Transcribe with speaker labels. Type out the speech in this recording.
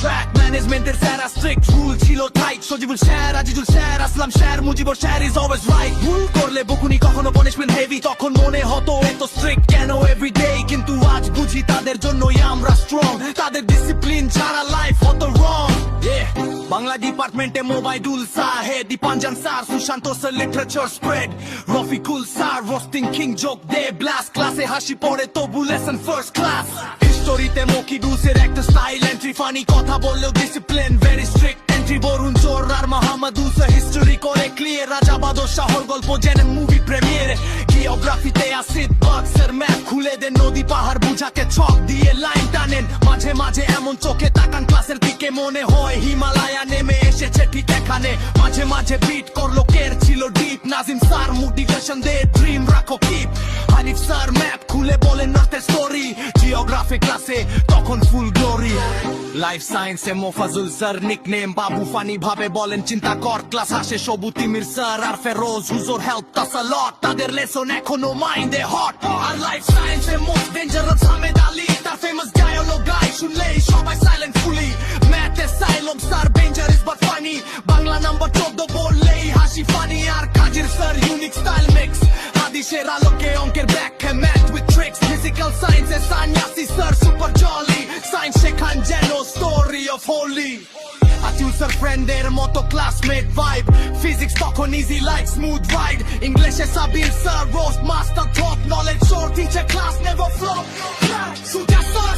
Speaker 1: track ম্যানেজমেন্টের Sarah strict rule ছিল tight Sajibul Sher Azizul Sher Aslam Sher Mujibur Sher is always right ভুল করলে বকুনি কখনো পানিশমেন্ট হেভি তখন মনে হতো এত স্ট্রিক্ট কেন এভরিডে কিন্তু আজ বুঝি তাদের জন্যই আমরা স্ট্রং তাদের ডিসিপ্লিন ছাড়া লাইফ হতো রং বাংলা ডিপার্টমেন্টে মোবাইদুল সাহে Dipanjan sir Sushanta sir literature spread Rafiqul sir roasting king joke দে ব্লাস্ট ক্লাসে হাসি পড়ে তবু লেসন ফার্স্ট ক্লাস হিস্টোরিতে মকিদুসের একটা স্টাইল এন্ট্রি ফানি কথা বললেও discipline very strict entry Barun চোর আর মাহমুদুসা হিস্টোরি করে ক্লিয়ার রাজা বাদর শাহর গল্প জেনেন মুভি প্রিমিয়ারে জিওগ্রাফিতে আসিদ বক্সের ম্যাপ খুলে দেন নদী পাহাড় বুঝাকে ছক দিয়ে লাইন টানেন মাঝে মাঝে এমন চোখে তাকান ক্লাসের দিকে মনে হয় হিমালয়া নেমে এসেছে ঠিক এখানে মাঝে মাঝে বিট করলো কের ছিল ডিপ নাজিম স্যার মোটিভেশন দে ড্রিম রাখো কিপ হানিফ স্যার ম্যাপ খুলে বলেন নর্থের স্টোরি জিওগ্রাফি ক্লাসে তখন ফুল গ্লোরি লাইফ সায়েন্সে মোফাজুল স্যার নিকনেম বাবু ফানি ভাবে বলেন চিন্তা কর ক্লাস হাসে সবু তিমির স্যার আর ফেরোজ হুজুর হেল্প তাস আ লট তাদের লেসন এখনো মাইন্ডে হট আর লাইফ সায়েন্সে মোস্ট ডেঞ্জারাস হামেদ আলী তার ফেমাস ডায়ালগ গাই শুনলেই সবাই সাইলেন্ট ফুলি ম্যাথে সাইলম sir danger is but funny Bangla number 14 বললেই হাসি ফানি আর কাজের স্যার ইউনিক স্টাইল মিক্স হাদিসের আলোকে অঙ্কের ব্যাখ্যা ম্যাথ উইথ ট্রিক্স ফিজিক্যাল সায়েন্সে সান্যাসি স্যার সুপার জলি সায়েন্স শেখান যেন story of Holi Atiul sir ফ্রেন্ডের মতো ক্লাসমেট ভাইব ফিজিক্স তখন ইজি লাইক স্মুথ রাইড ইংলিশে Sabir sir roast master top knowledge শোর টিচার ক্লাস নেভার ফ্লপ সুজা স্যার